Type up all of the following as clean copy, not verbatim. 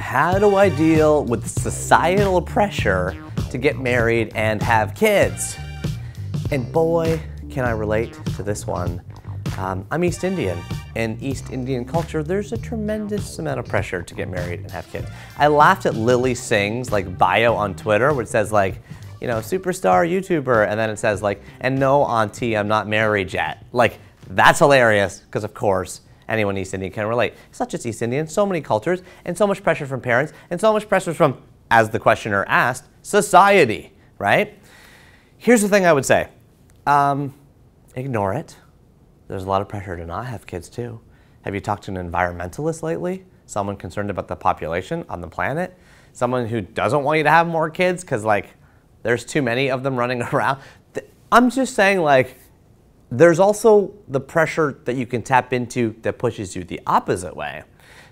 How do I deal with societal pressure to get married and have kids? And boy, can I relate to this one. I'm East Indian. In East Indian culture, there's a tremendous amount of pressure to get married and have kids. I laughed at Lily Singh's bio on Twitter, which says superstar YouTuber, and then it says and no auntie, I'm not married yet. That's hilarious, because of course, anyone East Indian can relate. It's not just East Indian, so many cultures, and so much pressure from parents, and so much pressure from, as the questioner asked, society, right? Here's the thing I would say. Ignore it. There's a lot of pressure to not have kids too. Have you talked to an environmentalist lately? Someone concerned about the population on the planet? Someone who doesn't want you to have more kids because there's too many of them running around? I'm just saying there's also the pressure that you can tap into that pushes you the opposite way.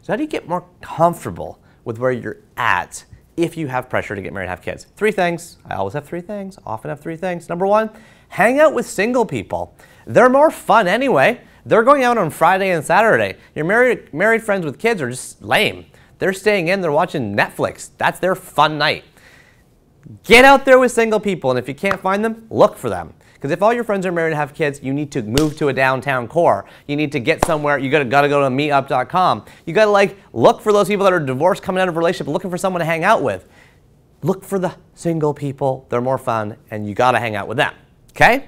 So how do you get more comfortable with where you're at if you have pressure to get married and have kids? 3 things. I always have 3 things, often have 3 things. Number 1, hang out with single people. They're more fun anyway. They're going out on Friday and Saturday. Your married friends with kids are just lame. They're staying in, they're watching Netflix. That's their fun night. Get out there with single people, and if you can't find them, look for them. Because if all your friends are married and have kids, you need to move to a downtown core. You need to get somewhere. You gotta go to meetup.com. You gotta look for those people that are divorced, coming out of a relationship, looking for someone to hang out with. Look for the single people. They're more fun, and you gotta hang out with them. Okay?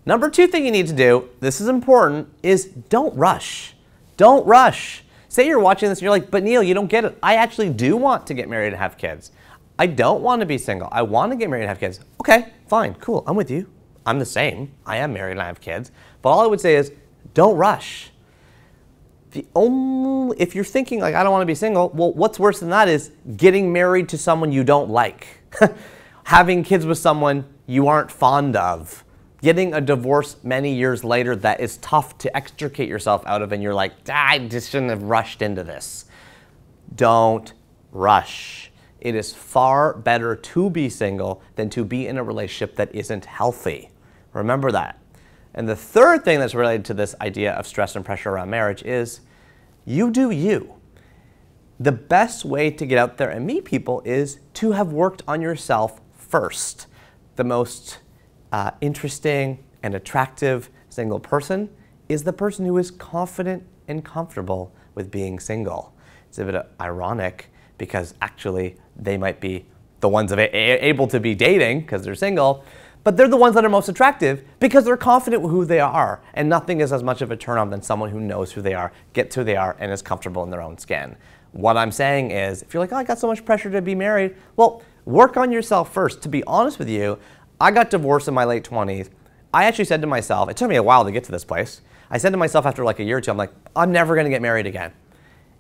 Number 2 thing you need to do, this is important, is don't rush. Don't rush. Say you're watching this and you're like, but Neil, you don't get it. I actually do want to get married and have kids. I don't want to be single. I want to get married and have kids. Okay, fine, cool, I'm with you. I'm the same. I am married and I have kids. But all I would say is, don't rush. If you're thinking I don't want to be single, well, what's worse than that is getting married to someone you don't like. Having kids with someone you aren't fond of. Getting a divorce many years later that is tough to extricate yourself out of, and you're like, I just shouldn't have rushed into this. Don't rush. It is far better to be single than to be in a relationship that isn't healthy. Remember that. And the third thing that's related to this idea of stress and pressure around marriage is you do you. The best way to get out there and meet people is to have worked on yourself first. The most interesting and attractive single person is the person who is confident and comfortable with being single. It's a bit ironic because actually they might be the ones able to be dating because they're single, but they're the ones that are most attractive because they're confident with who they are, and nothing is as much of a turn on than someone who knows who they are, gets who they are, and is comfortable in their own skin. What I'm saying is, if you're like, oh, I got so much pressure to be married, well, work on yourself first. To be honest with you, I got divorced in my late 20s. I actually said to myself, it took me a while to get to this place. I said to myself after a year or 2, I'm never going to get married again.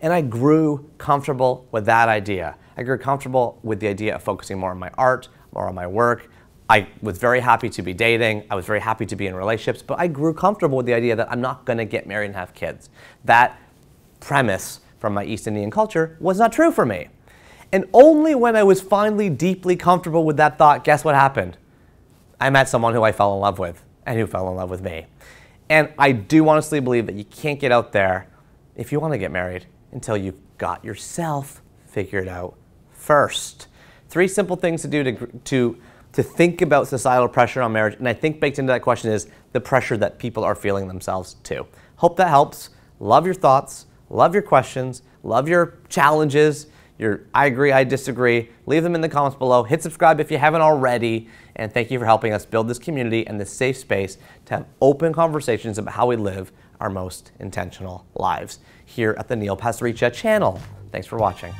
And I grew comfortable with that idea. I grew comfortable with the idea of focusing more on my art, more on my work. I was very happy to be dating. I was very happy to be in relationships, but I grew comfortable with the idea that I'm not going to get married and have kids. That premise from my East Indian culture was not true for me. And only when I was finally deeply comfortable with that thought, guess what happened? I met someone who I fell in love with and who fell in love with me. And I do honestly believe that you can't get out there if you want to get married until you've got yourself figured out first. 3 simple things to do to think about societal pressure on marriage, and I think baked into that question is the pressure that people are feeling themselves too. Hope that helps. Love your thoughts, love your questions, love your challenges, your I agree, I disagree. Leave them in the comments below. Hit subscribe if you haven't already, and thank you for helping us build this community and this safe space to have open conversations about how we live our most intentional lives here at the Neil Pasricha channel. Thanks for watching.